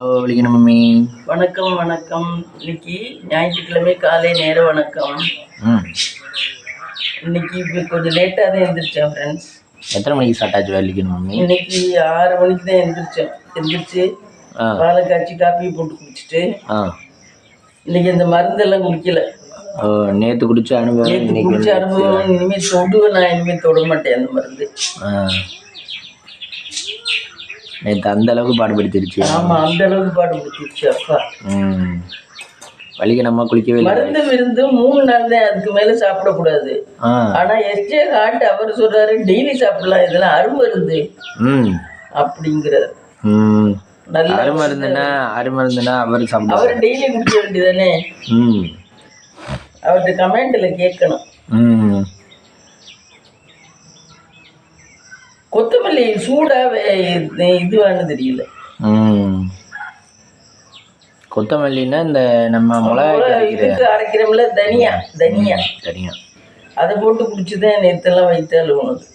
விழிக்கணும் mummy. வணக்கம் வணக்கம். இன்னைக்கு ஞாயிற்றுக்கிழமை காலை நேர வணக்கம். இன்னைக்கு இப்போ கொஞ்சம் லேட்டாக தான் எழுந்திரிச்சேன் ஃப்ரெண்ட்ஸ். எத்தனை மணிக்கு ஸ்டார்ட் ஆச்சு விழிக்கணும் மம்மி? இன்னைக்கு 6 மணிக்கு தான் எந்திரிச்சு பாலை காய்ச்சி காப்பி போட்டு குடிச்சிட்டு இன்னைக்கு இந்த மருந்தெல்லாம் குடிக்கல. நேற்று குடிச்ச அனுபவம் குடிச்ச அனுபவம் இனிமேல் தொடுவேன். நான் இனிமேல் தொட மாட்டேன் அந்த மருந்து. நேற்று அந்த அளவுக்கு பாடுபடுத்திருச்சு. ஆமாம், அந்த அளவுக்கு பாடுபடுத்திருச்சு அப்பா. வலிக்க நம்ம குளிக்கவே இல்லை. மருந்து விருந்து 3 நாள் தான், அதுக்கு மேலே சாப்பிடக்கூடாது. ஆனால் எஸ்ஜே ஹார்ட் அவர் சொல்றாரு டெய்லி சாப்பிடலாம், இதெல்லாம் அருமருந்து அப்படிங்கிறார். நல்ல அருமருந்துன்னா அவர் சாப்பிடுவார். அவர் டெய்லி குடிக்க வேண்டியதானே. அவர்கிட்ட கமெண்ட்ல கேட்கணும். கொத்தமல்லி சூடா இதுவானு தெரியல. கொத்தமல்லின்னா இந்த நம்ம இதுக்கு அரைக்கிறோம்ல, தனியா அதை போட்டு குடிச்சுதான் நேத்தெல்லாம் வைத்தால் உனது.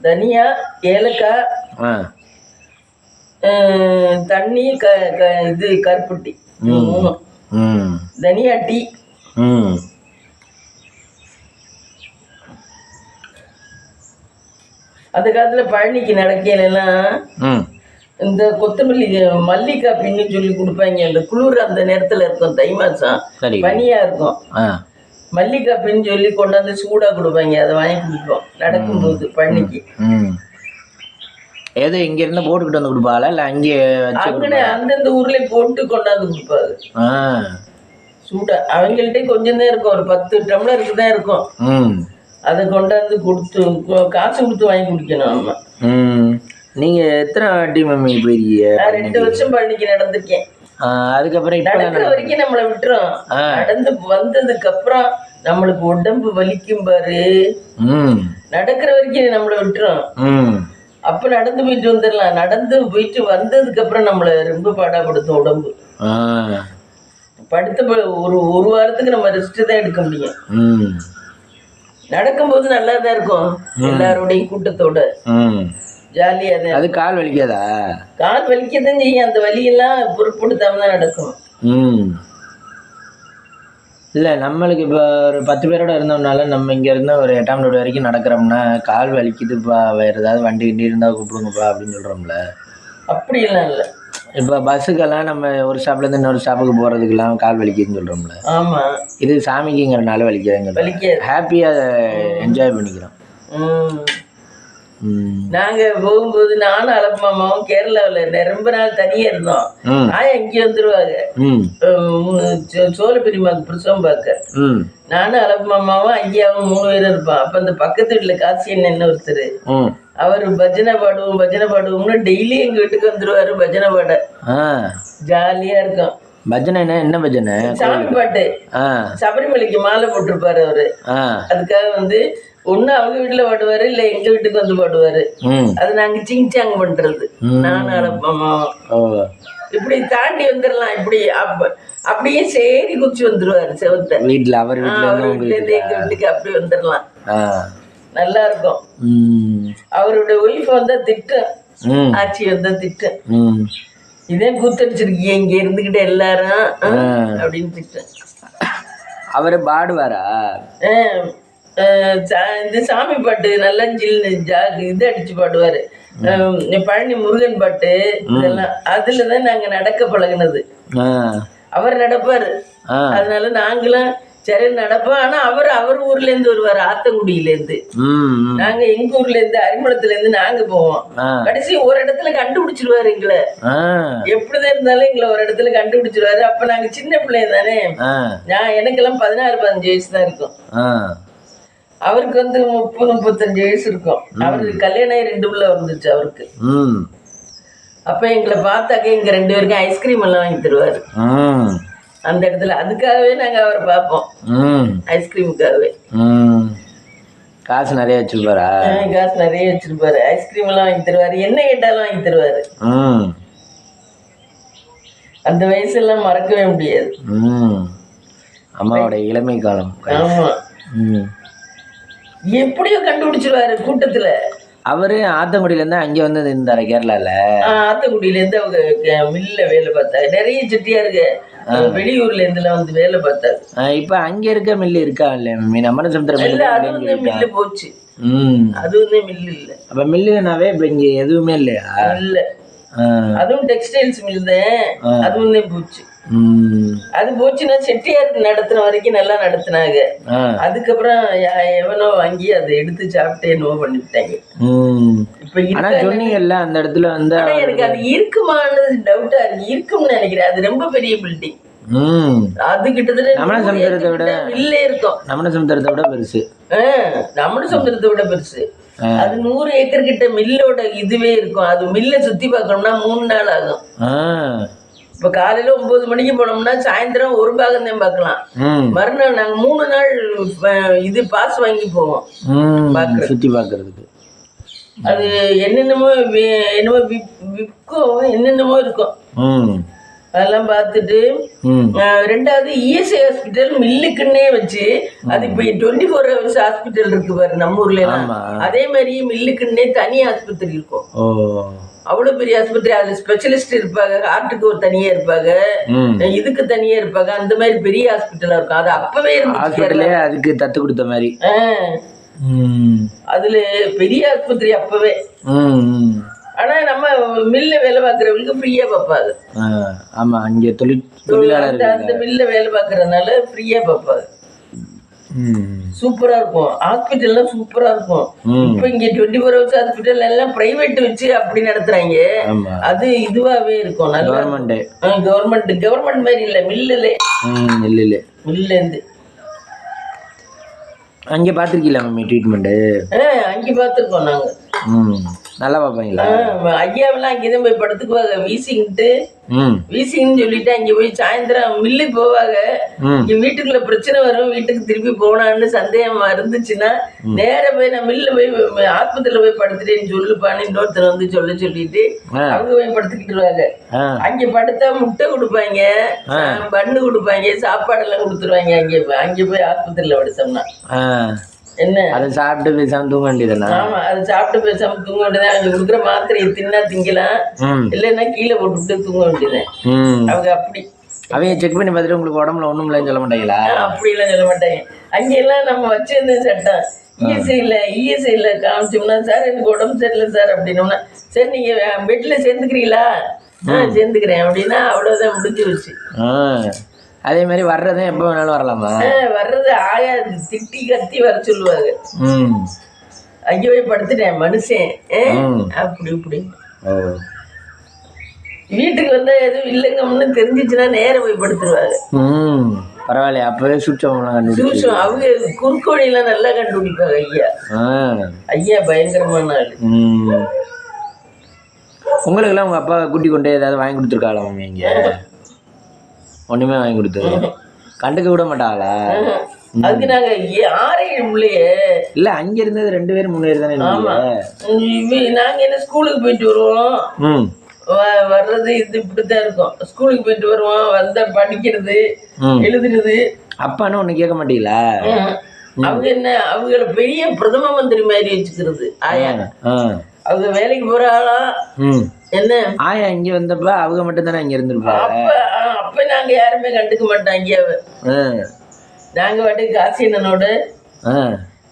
தனியா, ஏலக்காய், தண்ணி, இது கருப்பட்டி, 3. தனியா டீ. அந்த காலத்துல பழனிக்கு நடக்கையிலாம் இந்த கொத்தமல்லி மல்லிக்காய் பின்னு சொல்லி கொடுப்பாங்க. அந்த குளிர் அந்த நேரத்துல இருக்கும், தை மாசம் பனியா இருக்கும். மல்லிக்காய் பின்னு சொல்லி கொண்டாந்து சூடா கொடுப்பாங்க, அதை வாங்கி குடிப்போம் நடக்கும்போது பழனிக்கு. ஏதோ இங்க இருந்து போட்டுக்கிட்டு வந்து கொடுப்பாங்களா இல்ல அங்கே அந்தந்த ஊர்ல போட்டு கொண்டாந்து கொடுப்பாரு சூடா. அவங்கள்ட்ட கொஞ்சம் தான் இருக்கும், ஒரு 10 டம்ளருக்கு தான் இருக்கும். அதை கொண்டாந்து கொடுத்து காசு கொடுத்து வாங்கி குடிக்கணும். ஆமா. நீங்க எத்தனை வாட்டி மம்மி போயிருக்கீங்க? 2 வருஷம் பழனிக்கு நடந்திருக்கேன். அதுக்கப்புறம் நடக்கிற வரைக்கும் நம்மளை விட்டுரும். நடந்து வந்ததுக்கு அப்புறம் நம்மளுக்கு உடம்பு வலிக்கும் பாரு. நடக்கிற வரைக்கும் நம்மளை விட்டுரும். அப்ப நடந்து போயிட்டு வந்துடலாம். நடந்து போயிட்டு வந்ததுக்கு அப்புறம் நம்மளை ரொம்ப பாடாப்படுத்தும் உடம்பு. படுத்த ஒரு வாரத்துக்கு நம்ம ரெஸ்ட் தான் எடுக்க முடியும். நடக்கும்போது நல்லா தான் இருக்கும், எல்லாரோடைய கூட்டத்தோட ஜாலியா தான். அது கால் வலிக்காதா? கால் வலிக்கதான் செய்யும். அந்த வலியெல்லாம் பொருட்படுத்தாம தான் நடக்கும். இல்லை, நம்மளுக்கு இப்போ ஒரு 10 பேரோட இருந்தோம்னால நம்ம இங்கே இருந்து ஒரு 8ஆம் ரோடு வரைக்கும் நடக்கிறோம்னா கால் வலிக்குதுப்பா, வேறு ஏதாவது வண்டி கிண்டி இருந்தால் கூப்பிடுங்கப்பா அப்படின்னு சொல்கிறோம்ல. அப்படியெல்லாம் இல்லை. இப்போ பஸ்ஸுக்கெல்லாம் நம்ம ஒரு ஸ்டாப்லேருந்து இன்னொரு ஸ்டாப்புக்கு போகிறதுக்கெல்லாம் கால் வலிக்குதுன்னு சொல்கிறோம்ல. ஆமாம், இது சாமிக்குங்கிறனால வலிக்காது. ஹாப்பியாக என்ஜாய் பண்ணிக்கிறோம். நாங்கள் போகும்போது நானும் அலப்பு மாமாவும் கேரளாவில் ரொம்ப நாள் தனியாக இருந்தோம். நான் இங்கே வந்துடுவாங்க சோழ பெரியமாவுக்கு புருஷம் பார்க்க. நானும் அலப்பு மாமாவும் ஐயாவும் 3 பேரும் இருப்போம். அப்போ அந்த பக்கத்து வீட்டில் காசி என்ன ஒருத்தர், அவர் பஜனை பாடுவோம்னு டெய்லி எங்க வீட்டுக்கு வந்துருவாரு பஜனை பாட. ஜாலியா இருக்கும். பஜனை என்ன பஜனை? சாமி பாட்டு. சபரிமலைக்கு மாலை போட்டிருப்பாரு அவரு. அதுக்காக வந்து ஒண்ணு அவங்க வீட்டுல பாடுவாரு, இல்ல எங்க வீட்டுக்கு வந்து பாடுவாரு. அது நாங்க சிங்சாங் பண்றது. நானும் அலப்பமா இப்படி தாண்டி வந்துடலாம். இப்படி அப்படியே சேரி குச்சி வந்துருவாரு செவத்த வீட்டுல. அவர் வீட்டுல இருந்து எங்க வீட்டுக்கு அப்படி வந்துடலாம். நல்லா இருக்கும். அவருடைய ஒய்ஃப் வந்தா திட்டம், ஆட்சி வந்தா திட்டம், இதே கூத்தடிச்சிருக்கீங்க இங்க இருந்துகிட்டு எல்லாரும் அப்படின்னு திட்டம். அவரு பாடுவாரா? இந்த சாமி பாட்டு நல்லா ஜில்னு இது அடிச்சு பாடுவாரு. பழனி முருகன் பாட்டு இதெல்லாம் அதுலதான் நாங்க நடக்க பழகினது. அவர் நடப்பாரு, அதனால நாங்களும் சரி நடப்போம். ஆனா அவர் ஊர்ல இருந்து வருவாரு, ஆத்தங்குடியில இருந்து. நாங்க எங்க ஊர்ல இருந்து அரிமளத்துல இருந்து நாங்க போவோம். கடைசி ஒரு இடத்துல கண்டுபிடிச்சிருவாரு எங்களை. எப்படிதான் இருந்தாலும் எங்களை ஒரு இடத்துல கண்டுபிடிச்சிருவாரு. அப்ப நாங்க சின்ன பிள்ளைங்க தானே. எனக்கெல்லாம் 14-15 வயசு தான் இருக்கும். அவருக்கு வந்து 30-35 வயசு இருக்கும். அவருக்கு கல்யாணம் 2 பிள்ளை வந்துச்சு அவருக்கு. அப்ப எங்களை பார்த்தாக்க எங்க 2 பேருக்கும் ஐஸ்கிரீம் எல்லாம் வாங்கி தருவாரு அந்த இடத்துல. அதுக்காகவே நாங்க அவரை பார்ப்போம், ஐஸ்கிரீமுக்காகவே. காசு நிறைய வச்சிருப்பாரா? காசு நிறைய வச்சிருப்பாரு. ஐஸ்கிரீம் எல்லாம் வாங்கி தருவாரு, என்ன கேட்டாலும் வாங்கி தருவாரு. அந்த வயசெல்லாம் மறக்கவே முடியாது. அம்மாவோட இளமை காலம். ஆமா, எப்படியோ கண்டுபிடிச்சிருவாரு கூட்டத்துல. அவரு ஆத்தங்குடியிலேருந்து அங்கே வந்து இருந்தாரு கேரளாவில். ஆத்தங்குடியிலேருந்து அவங்க மில்ல வேலை பார்த்தாங்க. நிறைய செட்டியாருங்க வெளியூர்ல இருந்துலாம் வந்து வேலை பார்த்தாரு. இப்போ அங்கே இருக்க மில்லு இருக்கா இல்லையா? நம்ம சமுத்திரம் இல்ல, அது வந்து மில்லு போச்சு. அது வந்து மில்லு இல்லை. அப்போ மில்லுனாவே இப்போ இங்கே எதுவுமே இல்லையா? இல்லை, அதுவும் டெக்ஸ்டைல்ஸ் மில் தான். அது வந்து போச்சு. அது போச்சுன்னா செட்டியார் நடத்துன வரைக்கும் நல்லா நடத்துனாங்க. அதுக்கப்புறம் எவனோ வாங்கி அதை எடுத்து சாப்பிட்டு என்னவோ பண்ணிவிட்டாங்க. இப்ப சொன்னீங்கல்ல அந்த இடத்துல வந்து எனக்கு அது இருக்குமான்னு டவுட்டா இருக்கு. இருக்கும்னு நினைக்கிறேன். அது ரொம்ப பெரிய பில்டிங். அது கிட்டத்தட்ட நம்ம சமுத்திரத்தை விட மில்லே இருக்கும். நம்ம சமுத்திரத்தை விட பெருசு. நம்ம சமுத்திரத்தை விட பெருசு. அது 100 ஏக்கர் கிட்ட மில்லோட இதுவே இருக்கும். அது மில்ல சுத்தி பார்க்கணும்னா 3 நாள் ஆகும். இப்ப காலையில 9 மணிக்கு போனோம்னா சாயந்தரம் ஒரு பாகம் தான் பார்க்கலாம். மறுநாள் நாங்க 3 நாள் இது பாஸ் வாங்கி போவோம் சுத்தி பார்க்கறதுக்கு. அது என்னென்னமோ விற்கும், என்னென்னமோ இருக்கும். அதெல்லாம் பார்த்துட்டு 2வது இஎஸ்ஐ ஹாஸ்பிட்டல் மில்லுக்குன்னே வச்சு, அது இப்போ 24 hours ஹாஸ்பிட்டல் இருக்கு பாரு நம்ம ஊர்ல எல்லாம். அதே மாதிரி மில்லுக்குன்னே தனி ஆஸ்பத்திரி இருக்கும். அவ்வளவு பெரிய ஆஸ்பத்திரி. அதுல ஸ்பெஷலிஸ்ட் இருப்பாங்க. ஹார்ட்டுக்கு ஒரு தனியா இருப்பாங்க, இதுக்கு தனியா இருப்பாங்க. அந்த மாதிரி பெரிய ஹாஸ்பிட்டலா இருக்கும். அது அப்பவே அதுக்கு தத்து கொடுத்த மாதிரி. அதுல பெரிய ஆஸ்பத்திரி அப்பவே. ஆனா நம்ம மில்ல வேலை பார்க்கறவங்களுக்கு ஃப்ரீயா பார்ப்பாங்க. ஆமா, அங்க தொழிலாளர் அந்த மில்ல வேலை பார்க்கறதுனால ஃப்ரீயா பார்ப்பாங்க. சூப்பரா இருக்கும். ஹாஸ்பிட்டல்லாம் சூப்பரா இருக்கும். இப்ப இங்க 24 hours ஹாஸ்பிட்டல் எல்லாம் பிரைவேட் வச்சு அப்படி நடத்துறாங்க. அது இதுவாவே இருக்கும். கவர்மெண்ட் மாதிரி இல்ல, மில்லுல இருந்து. அங்கே பார்த்துருக்கீங்களா மம்மி ட்ரீட்மெண்ட்டு? அங்கே பார்த்துருக்கோம் நாங்கள். நல்லா பார்ப்பீங்களா? ஐயாவெல்லாம் அங்கேதான் போய் படுத்துக்குவாங்க. வீசிங்னு சொல்லிட்டு அங்கே போய் சாயந்தரம் மில்லு போவாங்க. இங்க வீட்டுக்குள்ள பிரச்சனை வரும், வீட்டுக்கு திருப்பி போனான்னு சந்தேகமா இருந்துச்சுன்னா நேர போய் நான் மில்ல போய் ஆஸ்பத்திரியில போய் படுத்துட்டேன்னு சொல்லுப்பான்னு இன்னொருத்தர் வந்து சொல்லிட்டு அவங்க போய் படுத்துக்கிட்டுருவாங்க. அங்க படுத்தா முட்டை கொடுப்பாங்க, பண்ணு கொடுப்பாங்க, சாப்பாடெல்லாம் கொடுத்துருவாங்க. அங்கே போய் ஆஸ்பத்திரியில படுத்தோம்னா என்ன, அதை சாப்பிட்டு பேசாம தூங்க வேண்டியதுனா? ஆமா, அதை சாப்பிட்டு பேசாம தூங்க வேண்டியதான். அங்க கொடுக்குற மாத்திரையை தின்னா திங்கலாம், இல்லைன்னா கீழே போட்டுவிட்டு தூங்க வேண்டியதான். அவங்க அப்படி அவங்க செக் பண்ணி பார்த்துட்டு உங்களுக்கு உடம்புல ஒண்ணும் இல்லைன்னு சொல்ல மாட்டாங்களா? அப்படிலாம் சொல்ல மாட்டாங்க. அங்கெல்லாம் நம்ம வச்சிருந்த சட்டம் இஎஸ்ஐல காமிச்சோம்னா, சார் எனக்கு உடம்பு சரியில்லை சார் அப்படின்னோம்னா, சரி நீங்க பெட்ல சேர்ந்துக்கிறீங்களா? சேர்ந்துக்கிறேன் அப்படின்னா அவ்வளவுதான், முடிஞ்சு வச்சு. அதே மாதிரி வர்றதும் எப்போ வேணாலும் வரலாமா? வர்றது ஆயா திட்டி கத்தி வர சொல்லுவாங்க. அங்கே போய் படுத்துட்டேன் மனுஷன் அப்படி இப்படி. வீட்டுக்கு வந்தா எதுவும் இல்லைங்கன்னு தெரிஞ்சிச்சுன்னா நேரம் போய் படுத்துருவாங்க. பரவாயில்ல, அப்பவே சூட்சம் அவங்க குறுக்கோடியெல்லாம் நல்லா கண்டுபிடிப்பாங்க. ஐயா பயங்கரமான ஆளு. உங்களுக்கு எல்லாம் உங்க அப்பா கூட்டி கொண்டு ஏதாவது வாங்கி கொடுத்துருக்காளா மம்மி? இங்க ஒண்ணுமே வாங்கி கொடுத்தது கண்டுக்க விட மாட்டாங்களா? அதுக்கு நாங்க 6 பிள்ளைய இல்ல, அங்க இருந்தது 2 பேரும் 3 பேர் தானே. நாங்க என்ன ஸ்கூலுக்கு போயிட்டு வருவோம், வர்றது இது இப்படித்தான் இருக்கும். ஸ்கூலுக்கு போயிட்டு வருவோம், வந்தா படிக்கிறது எழுதுறது. அப்பான்னு ஒண்ணு கேட்க மாட்டீங்களா? அவங்க என்ன, அவங்கள பெரிய பிரதம மந்திரி மாதிரி வச்சுக்கிறது ஆயா. அவங்க வேலைக்கு போற ஆளா என்ன? ஆயா இங்க வந்தப்ப அவங்க மட்டும் தானே இங்க இருந்திருப்பாங்க. அப்ப நாங்க யாருமே கண்டுக்க மாட்டாங்க. நாங்க வாட்டுக்கு காசியனோட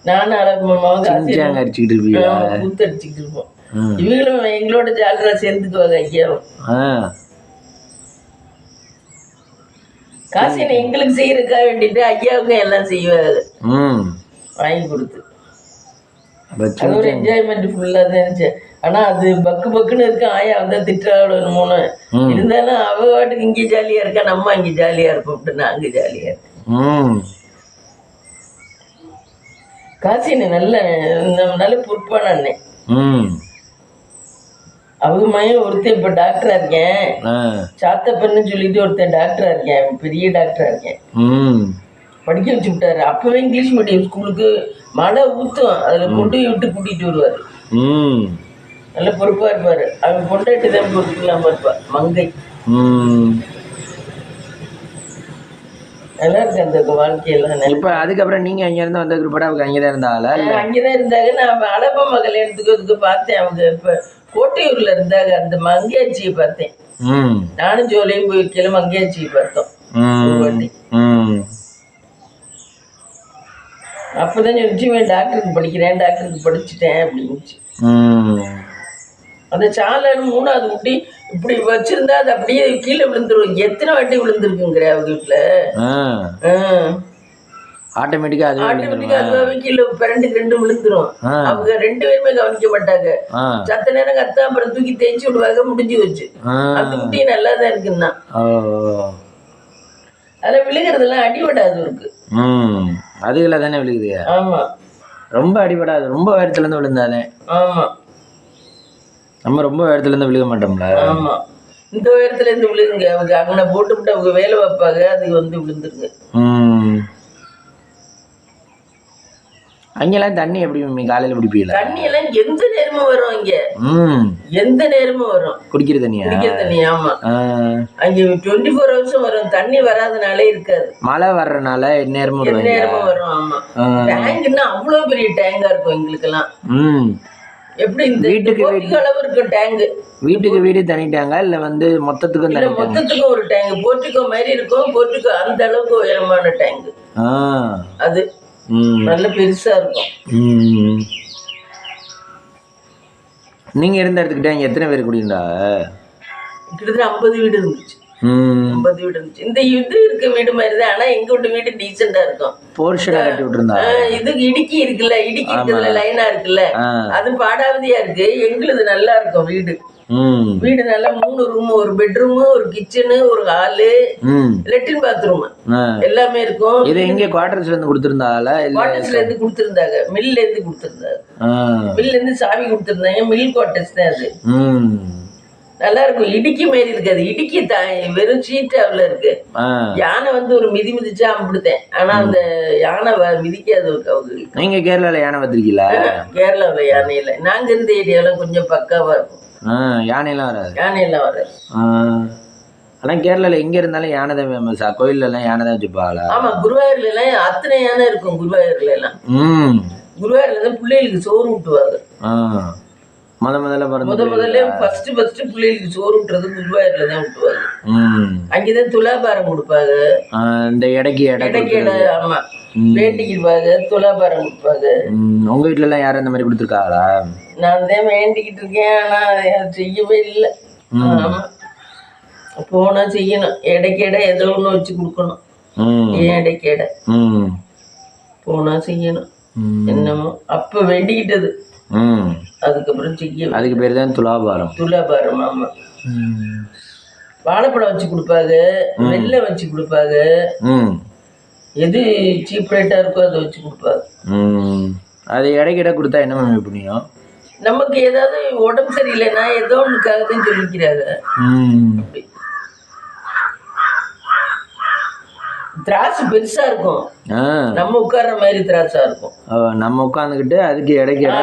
நானும் அழகுமாவும் காசியன் அடிச்சுக்கிட்டு இருப்பீங்க, கூத்தடிச்சுக்கிட்டு இருப்போம். இவங்களும் எங்களோட ஜாலியா சேர்ந்துக்குவாங்க. ஐயாவும் காசியனை எங்களுக்கு செய்யறதுக்காக வேண்டிட்டு ஐயாவுக்கு எல்லாம் செய்வாங்க வாங்கி கொடுத்து. அது ஒரு என்ஜாய்மெண்ட் ஃபுல்லா தான் இருந்துச்சு. ஆனா அது பக்குன்னு இருக்கு. ஆயா வந்தா திட்டாளோன்னு இருந்தாலும் அவ வாட்டுக்கு இங்கே ஜாலியா இருக்கா, நம்ம அங்கே ஜாலியா இருப்போம். நான் அங்கே ஜாலியா இருக்கேன். காசினை நல்ல பொறுப்பான அண்ணன். அவங்க மையம் ஒருத்தன் இப்ப டாக்டரா இருக்கேன், சாத்தப்பன்னு சொல்லிட்டு ஒருத்தன் டாக்டரா இருக்கேன், பெரிய டாக்டரா இருக்கேன். படிக்க வச்சு விட்டாரு. அப்பவே இங்கிலீஷ் மீடியம் ஸ்கூலுக்கு மழை ஊத்தும், அதுல கொண்டு விட்டு கூட்டிட்டு வருவாரு. நல்ல பொறுப்பா இருப்பாரு. அவங்க கொண்டாட்டு தான் பொறுப்பு இல்லாம இருப்பா. மங்கை நல்லா இருக்கு அந்த வாழ்க்கையெல்லாம். இப்ப அதுக்கப்புறம் நீங்க அங்க இருந்து வந்ததுக்கு பிறகு அவங்க அங்கதான் இருந்தாங்களா? அங்கேதான் இருந்தாங்க. நான் அழகம்மா கல்யாணத்துக்கு பார்த்தேன். அவங்க இப்ப கோட்டையூர்ல இருந்தாங்க. அந்த மங்கையாச்சியை பார்த்தேன். நானும் ஜோலியும் போய் வைக்கல மங்கையாச்சியை பார்த்தோம் ஒரு வாட்டி. அப்பதான் சொல்லிச்சு டாக்டருக்கு படிக்கிறேன், டாக்டருக்கு படிச்சுட்டேன் அப்படின்னுச்சு. அந்த சாலன் 3வது குட்டி இப்படி வச்சிருந்தா அது அப்படியே கீழே விழுந்துரும். எத்தனை வாட்டி விழுந்துருக்குங்கிற அவங்க வீட்டுல. ஆட்டோமேட்டிக்கா அதுவாவே கீழே பிறண்டு 2 விழுந்துரும். அவங்க 2 பேருமே கவனிக்க மாட்டாங்க. சத்த நேரம் கத்தா அப்புறம் தூக்கி தேய்ச்சி விடுவாங்க, முடிஞ்சு வச்சு. அந்த குட்டி நல்லாதான் இருக்குன்னா அதெல்லாம் விழுகிறதெல்லாம் அடிபடாது இருக்கு. அதுல தானே விழுகுது. ஆமா, ரொம்ப அடிபடாது. ரொம்ப உயரத்துல இருந்து விழுந்தானே. ஆமா, நம்ம ரொம்ப உயரத்துல இருந்து விழுக மாட்டோம்ல. ஆமா, இந்த உயரத்துல இருந்து விழுகுங்க. அவங்க அங்கன போட்டு அவங்க வேலை வைப்பாங்க, அது விழுந்துருங்க. அங்கெல்லாம் தண்ணி எப்படி காலையில பிடிப்பீங்களா? தண்ணி எல்லாம் எந்த நேரமும் வரும். இங்க எந்த நேரமும் வரும். குடிக்கிற தண்ணி. ஆமா, அங்க 24 hours வரும். தண்ணி வராதனாலே இருக்காது. மழை வர்றதுனால நேரமும் வரும். ஆமா, டேங்க்னா அவ்வளவு பெரிய டேங்கா இருக்கும் எங்களுக்கு எல்லாம். எப்படி இந்த வீட்டுக்கு அளவு இருக்கும் டேங்க். வீட்டுக்கு வீடு தனி டேங்கா இல்ல மொத்தத்துக்கும் ஒரு டேங்க். போர்ட்டிகோ மாதிரி இருக்கும். போர்ட்டிகோ அந்த அளவுக்கு உயரமான டேங்க். அது நல்ல பெருசா இருக்கும். நீங்க இருந்த இடத்துக்கிட்ட இங்க எத்தனை பேர் குடியிருந்தா? கிட்டத்தட்ட 50 வீடு இருந்துச்சு. 50 வீடு இருந்துச்சு. இந்த இது இருக்க வீடு மாதிரிதான். ஆனா எங்க வீட்டு வீடு டீசெண்டா இருக்கும். போர்ஷனா கட்டி விட்டுருந்தா. இதுக்கு இடுக்கி இருக்குல்ல, இடுக்கி இருக்குதுல, லைனா இருக்குல்ல, அது பாடாவதியா இருக்கு. எங்களுது நல்லா இருக்கும் வீடு. வீடு நல்லா 3 ரூம், ஒரு பெட்ரூம், ஒரு கிச்சனு, ஒரு ஹாலு, லெட்டின் பாத்ரூம் எல்லாமே இருக்கும். இது எங்க குவார்டர்ஸ்ல இருந்து கொடுத்திருந்தாங்களா? குவார்டர்ஸ்ல இருந்து கொடுத்திருந்தாங்க. மில்ல இருந்து கொடுத்திருந்தாங்க. மில்ல இருந்து சாவி கொடுத்திருந்தாங்க. மில் குவார்டர்ஸ் தான் அது. நல்லா இருக்கும். இடுக்கி மாதிரி இருக்காது. இடுக்கி வெறும் சீட்டாவில் இருக்கு. யானை ஒரு மிதிச்சா அம்பிடுத்தேன். ஆனா அந்த யானை மிதிக்காது. அவங்களுக்கு. நீங்க கேரளால யானை பார்த்திருக்கீங்களா? கேரளாவில் யானை இல்லை. நாங்க இருந்த ஏரியால கொஞ்சம் பக்காவா இருக்கும். யானையெல்லாம் வராது. ஆனா கேரளால எங்க இருந்தாலும் யானை தான் ஃபேமஸா? கோயில்ல எல்லாம் யானை தான் வச்சுப்பாங்களா? ஆமா, குருவாயூர்ல எல்லாம் அத்தனை யானை இருக்கும். குருவாயூர்ல எல்லாம் குருவாயூர்ல தான் பிள்ளைகளுக்கு சோறு ஊட்டுவாங்க. முதல்ல ஃபர்ஸ்ட் பிள்ளைகளுக்கு சோறு ஊட்டுறது குருவாயூர்ல தான் ஊட்டுவாங்க. அங்கதான் துலாபாரம் கொடுப்பாங்க. இந்த இடைக்கு. ஆமா, வேண்டிக்கிடுவாங்க, துலாபாரம் கொடுப்பாங்க. உங்க வீட்டுல எல்லாம் யாரும் இந்த மாதிரி கொடுத்துருக்காங்களா? நான் தான் வேண்டிக்கிட்டு இருக்கேன். ஆனா செய்யவே இல்லை. ஆமா, போனா செய்யணும். இடைக்கேட ஏதோ ஒண்ணு வச்சு கொடுக்கணும். இடைக்கேட போனா செய்யணும். என்னமோ அப்ப வேண்டிக்கிட்டது. அதுக்கப்புறம் செய்ய. அதுக்கு பேர் தான் துலாபாரம். ஆமா, வாழைப்பழம் வச்சு கொடுப்பாங்க, வெள்ளை வச்சு கொடுப்பாங்க. எது சீப் ரேட்டா இருக்கோ அதை வச்சு கொடுப்பாங்க. அது இடைக்கிட கொடுத்தா என்ன புண்ணியம்? நமக்கு ஏதாவது உடம்பு சரியில்லைன்னா ஏதோ ஒண்ணுக்காக தான் சொல்லிக்கிறாங்க. திராட்சை பெருசா இருக்கும். நம்ம உட்கார்ற மாதிரி திராட்சா இருக்கும். நம்ம உட்கார்ந்துகிட்டு அதுக்கு இடைக்கிட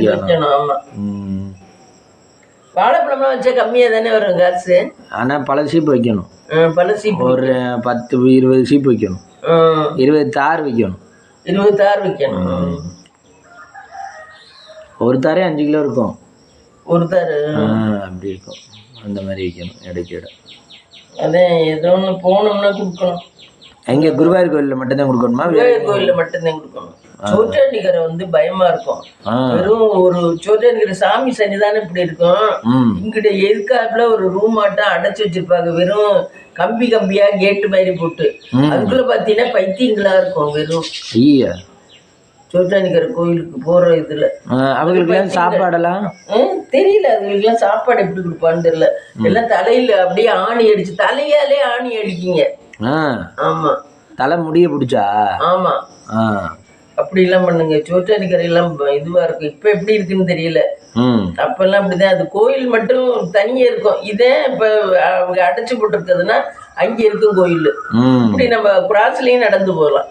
வைக்கணும். ஆமா, வாழைப்பழம்லாம் வச்சா கம்மியா தானே வரும் காசு. ஆனா பல சீப்பு வைக்கணும். பல சீப்பு ஒரு 10-20 சீப்பு வைக்கணும். 20 தார் வைக்கணும். 20 தார் வைக்கணும். ஒரு தாரே 5 கிலோ இருக்கும். ஒரு தாரு அப்படி இருக்கும். அந்த மாதிரி வைக்கணும் இடைக்கிட. அதே ஏதோ ஒன்று போனோம்னா கொடுக்கணும். எங்க குருவாயூர் கோயில்ல மட்டும்தான் கொடுக்கணுமா? குருவாயூர் கோயில்ல மட்டும்தான் கொடுக்கணும். சோற்றாண்டிக்கரை பயமா இருக்கும். வெறும் ஒரு சோற்றாண்டிக்கரை சாமி சன்னிதானம் இப்படி இருக்கும். இங்கிட்ட எதுக்காப்புல ஒரு ரூம் ஆட்டம் அடைச்சு வச்சிருப்பாங்க. வெறும் கம்பியா கேட்டு மாதிரி போட்டு. அதுக்குள்ள பாத்தீங்கன்னா பைத்தியங்களா இருக்கும். வெறும் சோற்றாண்டிக்கரை கோயிலுக்கு போற இதுல அவங்களுக்கு சாப்பாடெல்லாம் தெரியல. அதுங்களுக்கு எல்லாம் சாப்பாடு எப்படி கொடுப்பான்னு தெரியல. எல்லாம் தலையில அப்படியே ஆணி அடிச்சு, தலையாலே ஆணி அடிக்குங்க. ஆமா, தலை முடிய பிடிச்சா. ஆமா, அப்படி எல்லாம் பண்ணுங்க. சோற்றாண்டிக்கரை எல்லாம் இதுவா இருக்கும். இப்ப எப்படி இருக்குன்னு தெரியல. அப்பெல்லாம் அப்படிதான். அது கோயில் மட்டும் தனியா இருக்கும். இதே இப்ப அவங்க அடைச்சு போட்டிருக்கிறதுனா அங்க இருக்கும் கோயில். இப்படி நம்ம கிராஸ்லயும் நடந்து போகலாம்.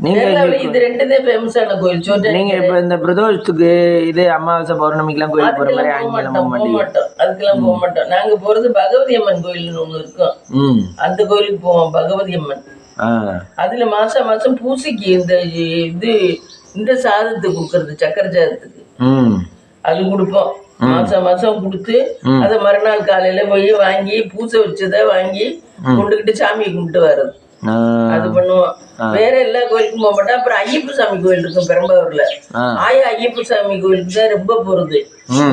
நீங்க கேரளாவில் இது ரெண்டுதே ஃபேமஸான கோயில். நீங்க இப்ப இந்த பிரதோஷத்துக்கு இது அமாவாசை பௌர்ணமிக்கெல்லாம் கோயில் போற மாதிரி அங்கெல்லாம் போக மாட்டோம். அதுக்கெல்லாம் போக மாட்டோம். நாங்க போறது பகவதி அம்மன் கோயில்னு ஒண்ணு இருக்கும். அந்த கோயிலுக்கு போவோம். பகவதி அம்மன். அதுல மாசம் மாசம் பூசைக்கு இந்த சாதத்துக்கு கொடுக்கறது, சக்கரை சாதத்துக்கு அது கொடுப்போம். மாசம் மாசம் கொடுத்து அத மறுநாள் காலையில போய் வாங்கி பூசை வச்சதை வாங்கி கொண்டுகிட்டு சாமியை கும்பிட்டு வர்றது. அது பண்ணுவோம். வேற எல்லா கோயிலுக்கும் போக மாட்டோம். அப்புறம் ஐயப்ப சாமி கோயில் இருக்கும் பெரம்பாவூர்ல. ஐயப்ப சாமி கோயிலுக்கு தான் ரொம்ப போறது.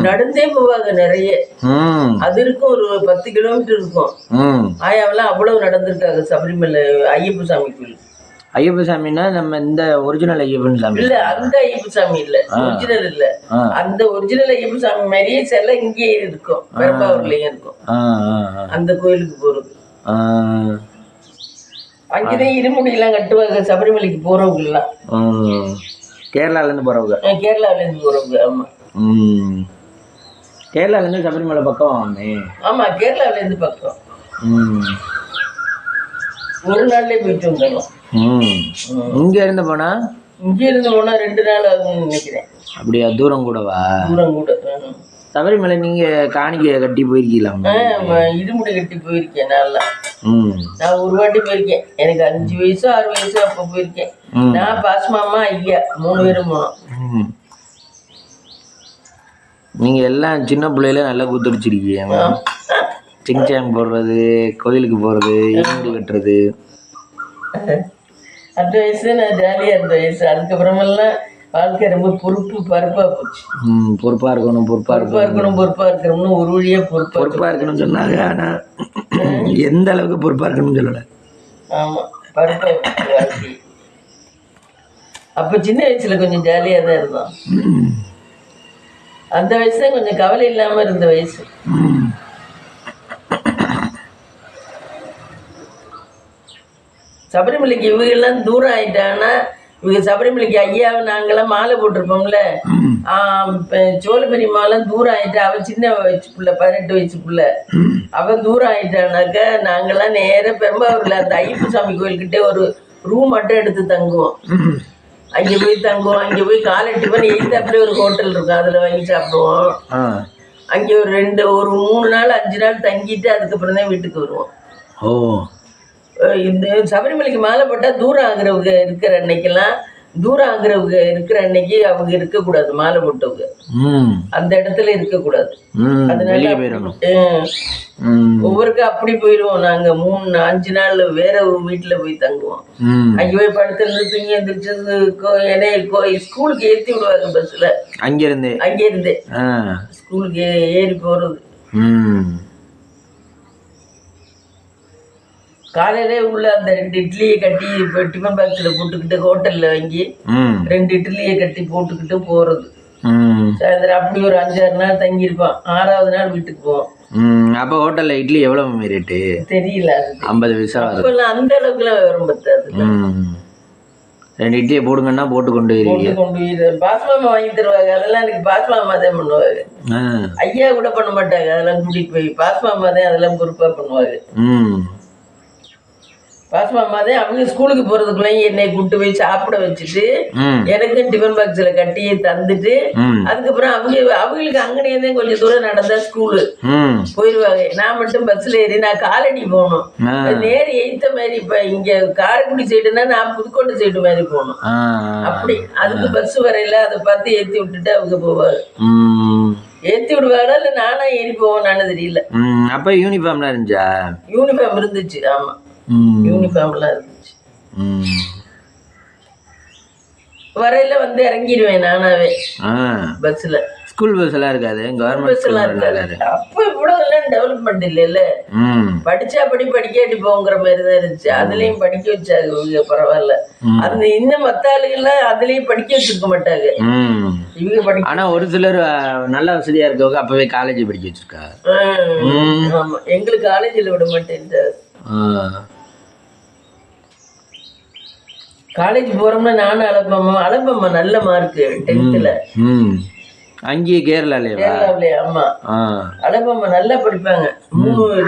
நடந்தே போவாங்க நிறைய. அது இருக்கும், ஒரு 10 கிலோமீட்டர் இருக்கும். ஆயாவெல்லாம் அவ்வளவு நடந்திருக்காங்க சபரிமலை ஐயப்ப சாமி கோயில். ஐயப்ப சாமின்னா நம்ம இந்த ஒரிஜினல் ஐயப்பன் சாமி இல்ல, அந்த ஐயப்ப சாமி இல்ல, ஒரிஜினல் இல்ல. அந்த ஒரிஜினல் ஐயப்ப சாமி மாதிரியே சில இங்கே இருக்கும், பெரம்பாவூர்லயும் இருக்கும். அந்த கோயிலுக்கு போறது. அங்கேதான் இருமுடி எல்லாம் கட்டுவாங்க சபரிமலைக்கு போறவங்க எல்லாம். கேரளால இருந்து போறவங்க. கேரளால இருந்து போறவங்க. ஆமா, கேரளால இருந்து சபரிமலை பக்கம். ஆமா, கேரளால இருந்து பக்கம். ஒரு நாள்லயே போயிட்டு வந்துடலாம். இங்க இருந்து போனா 2 நாள் ஆகும்னு நினைக்கிறேன். அப்படியா? தூரம் கூடவா? தூரம் கூட. சபரிமலை நீங்க காணிக்கை கட்டி போயிருக்கீங்களா? இருமுடி கட்டி போயிருக்கேன். நான் ஒரு வாட்டி போயிருக்கேன். எனக்கு 5 வயசு 6 வயசு அப்ப போயிருக்கேன். நான் பாஸ்மாமா ஐயா 3 பேரும் போனோம். நீங்க எல்லாம் சின்ன பிள்ளையில நல்லா கூத்தடிச்சிருக்கீங்க. சிங்சாங் போடுறது, கோயிலுக்கு போறது, இருமுடி கட்டுறது. அந்த வயசு நான் ஜாலியா இருந்த வயசு. அதுக்கப்புறமெல்லாம் வாழ்க்கை ரொம்ப பருப்பா போச்சு. பொறுப்பா இருக்கணும், பொறுப்பா இருக்கணும்னு ஒரு வழியா பொறுப்பா இருக்கணும்னு சொன்னாங்க. ஆனா எந்த அளவுக்கு பொறுப்பா இருக்கணும்னு சொல்லல. ஆமா, பருப்பா வாழ்க்கை. அப்ப சின்ன வயசுல கொஞ்சம் ஜாலியா தான் இருந்தோம். அந்த வயசு தான் கொஞ்சம் கவலை இல்லாம இருந்த வயசு. சபரிமலைக்கு இவங்கெல்லாம் தூரம் ஆயிட்டாங்கன்னா, இவங்க சபரிமலைக்கு ஐயாவை நாங்கெல்லாம் மாலை போட்டிருப்போம்ல. சோழபெரியம்மாலாம் தூரம் ஆயிட்டா. அவன் சின்ன வயசு பிள்ளை, 18 வயசு பிள்ளை. அவன் தூரம் ஆயிட்டானாக்கா நாங்கெல்லாம் நேரம் பெரும்பாவூர்ல அந்த ஐயப்ப சாமி கோயில்கிட்டே ஒரு ரூம் மட்டும் எடுத்து தங்குவோம். அங்கே போய் தங்குவோம். அங்கே போய் காலை டிஃபன் எய்தாப்புல ஒரு ஹோட்டல் இருக்கும், அதில் வாங்கி சாப்பிடுவோம். அங்கே ஒரு 3 நாள் 5 நாள் தங்கிட்டு அதுக்கப்புறம் தான் வீட்டுக்கு வருவோம். இந்த சபரிமலைக்கு மாலை போட்டால் தூரம் ஆகுறவங்க இருக்கிற அன்னைக்கு அவங்க இருக்கக்கூடாது. மாலை போட்டவங்க அந்த இடத்துல இருக்கக்கூடாது. அதனால ஒவ்வொருக்கும் அப்படி போயிடுவோம். நாங்க 3-5 நாள் வேற ஒரு வீட்டுல போய் தங்குவோம். அங்கே போய் படுத்துருந்து தூங்கி எந்திரிச்சது ஸ்கூலுக்கு ஏற்றி விடுவாங்க பஸ்ல. அங்கிருந்தே ஸ்கூலுக்கு ஏறி போறது. காலையிலே உள்ள அந்த 2 இட்லியை கட்டி டிஃபன் பாக்ஸ்ல போட்டுக்கிட்டு ஹோட்டல்ல வாங்கி 2 இட்லியை கட்டி போட்டுக்கிட்டு போறது. சாயந்தரம் அப்படி ஒரு 5-6 நாள் தங்கியிருப்பான். 6வது நாள் வீட்டுக்கு போவோம். அப்ப ஹோட்டல்ல இட்லி எவ்வளவு ரேட்டு தெரியல. 50 பைசா. அந்த அளவுக்குலாம் வரும் பத்தாது. 2 இட்லியை போடுங்கன்னா போட்டு கொண்டு பாஸ்மாமா வாங்கி தருவாங்க. அதெல்லாம் எனக்கு பாஸ்மாமா தான் பண்ணுவாங்க. ஐயா கூட பண்ண மாட்டாங்க. அதெல்லாம் கூட்டிட்டு போய் பாஸ்மாமா தான் அதெல்லாம் பொறுப்பா பண்ணுவாங்க. பாஸ்மாமா தான் அவங்க ஸ்கூலுக்கு போறதுக்குள்ளேயும் என்னை கூட்டு போய் சாப்பிட வச்சுட்டு எனக்கு டிஃபன் பாக்ஸ்ல கட்டி தந்துட்டு அதுக்கப்புறம் அவங்களுக்கு அங்கனே கொஞ்சம் தூரம் நடந்தா ஸ்கூலு போயிடுவாங்க. நான் மட்டும் பஸ்ல ஏறி நான் காலடி போகணும். நேர் எய்த்த மாதிரி. இப்ப இங்க காரைக்குடி சைடுனா நான் புதுக்கோட்டை சைடு மாதிரி போகணும். அப்படி அதுக்கு பஸ் வரையில அதை பார்த்து ஏத்தி விட்டுட்டு அவங்க போவாங்க. ஏத்தி விடுவாங்களா இல்ல நானா ஏறி போவேன் தெரியல. அப்ப யூனிஃபார்ம்லாம் இருந்துச்சா? யூனிஃபார்ம் இருந்துச்சு. ஆமா, யூனிஃபார்ம்லாம் இருந்துச்சு. வரையில வந்து இறங்கிடுவேன் நானாவே பஸ்ல. ஸ்கூல் பஸ் எல்லாம் இருக்காது, கவர்மெண்ட் பஸ் எல்லாம் இருக்காது. அப்ப இவ்வளவு எல்லாம் டெவலப்மெண்ட் இல்ல. படிச்சா படிக்காட்டி போங்கிற மாதிரிதான் இருந்துச்சு. அதுலயும் படிக்க வச்சாங்க, பரவாயில்ல. அந்த இன்னும் மத்த ஆளுகள்லாம் அதுலயும் படிக்க வச்சிருக்க மாட்டாங்க. இவங்க படிக்க. ஆனா ஒரு சிலர் நல்ல வசதியா இருக்கவங்க அப்பவே காலேஜ் படிக்க வச்சிருக்கா. ஆமா, எங்களுக்கு காலேஜ்ல விட மாட்டேன். காலேஜ் போறோம்னா நானும் அழப்பம்மா நல்ல மார்க் 10th. அங்கேயே கேரளாலேயே? கேரளாவிலே. ஆமா, அழகம்மா நல்லா படிப்பாங்க.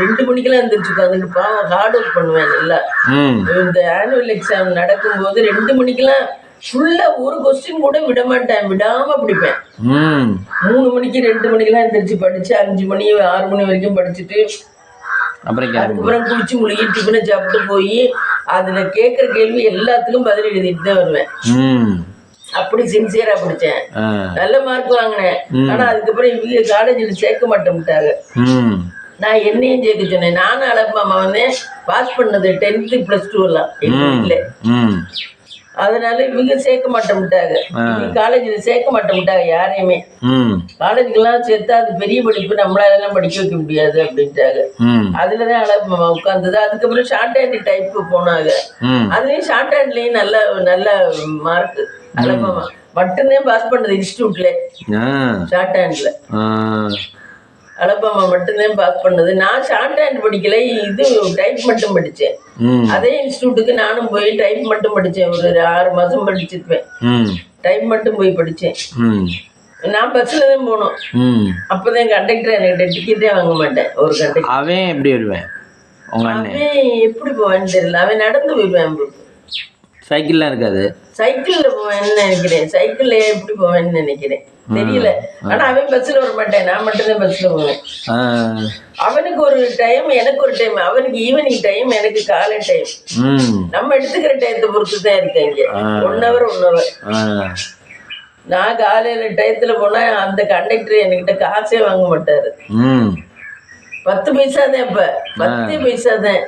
2 மணிக்கெல்லாம் எந்திரிச்சு உட்காந்துட்டு பாவம் ஹார்ட் ஒர்க் பண்ணுவேன் நல்லா. இந்த ஆனுவல் எக்ஸாம் நடக்கும்போது 2 மணிக்கெல்லாம் ஃபுல்லா ஒரு கொஸ்டின் கூட விட மாட்டேன், விடாம படிப்பேன். 3 மணிக்கு 2 மணிக்கெல்லாம் எந்திரிச்சு படிச்சு 5 மணி 6 மணி வரைக்கும் படிச்சுட்டு அதுக்கப்புறம் குளிச்சு முழுகி டிஃபனை சாப்பிட்டு போய் அதுல கேட்குற கேள்வி எல்லாத்துக்கும் பதில் எழுதிட்டு தான் வருவேன். அப்படி சின்சியரா படிச்சேன், நல்ல மார்க் வாங்கினேன். ஆனா அதுக்கப்புறம் இவங்க காலேஜில் சேர்க்க மாட்டேன்ட்டாங்க. நான் என்னையும் சேர்க்க சொன்னேன். நானும் அழகம்மா வந்து பாஸ் பண்ணது 10th +2 எல்லாம் எங்க வீட்டுல. அதனால இவங்க சேர்க்க மாட்டேன்ட்டாங்க, காலேஜில் சேர்க்க மாட்டேன்ட்டாங்க யாரையுமே. காலேஜுக்கெல்லாம் சேர்த்தா அது பெரிய படிப்பு, நம்மளால படிக்க வைக்க முடியாது அப்படின்ட்டாங்க. அதுலதான் அழகம்மா உட்கார்ந்தது. அதுக்கப்புறம் ஷார்ட் ஹேண்ட் டைப்பு போனாங்க. அதுலயும் ஷார்ட் ஹேண்ட்லயும் நல்ல நல்ல மார்க். அழகம்மா மட்டும்தான் பாஸ் பண்ணது இன்ஸ்டியூட்ல ஷார்ட் ஹேண்ட்ல. அழகம்மா மட்டும்தான் பாஸ் பண்ணது. நான் ஷார்ட் ஹேண்ட் படிக்கல, இது டைப் மட்டும் படித்தேன். அதே இன்ஸ்டியூட்டுக்கு நானும் போய் டைப் மட்டும் படித்தேன். ஒரு 6 மாதம் படிச்சிருப்பேன். டைப் மட்டும் போய் படித்தேன். நான் பஸ்ஸில் தான் போகணும். அப்போதான் கண்டக்டர் என்கிட்ட டிக்கெட்டே வாங்க மாட்டேன். ஒரு கண்டக்டர் அவன் எப்படி வருவேன்? அவன் எப்படி போவேன்னு தெரியல, அவன் நடந்து போயிடுவேன். சைக்கிள்லாம் இருக்காது? சைக்கிள்ல போவேன்னு நினைக்கிறேன். சைக்கிள்ல எப்படி போவேன்னு நினைக்கிறேன், தெரியல. ஆனா அவன் பஸ்ல வர மாட்டேன், நான் மட்டும்தான் பஸ்ல போவேன். அவனுக்கு ஒரு டைம், எனக்கு ஒரு டைம். அவனுக்கு ஈவினிங் டைம், எனக்கு காலை டைம். நம்ம எடுத்துக்கிற டயத்தை பொறுத்து தான் இருக்கேன். இங்க 1 hour 1 hour. நான் காலையில டயத்துல போனா அந்த கண்டக்டர் என்கிட்ட காசே வாங்க மாட்டாரு. 10 பைசா தான். இப்ப 10 பைசா தான்.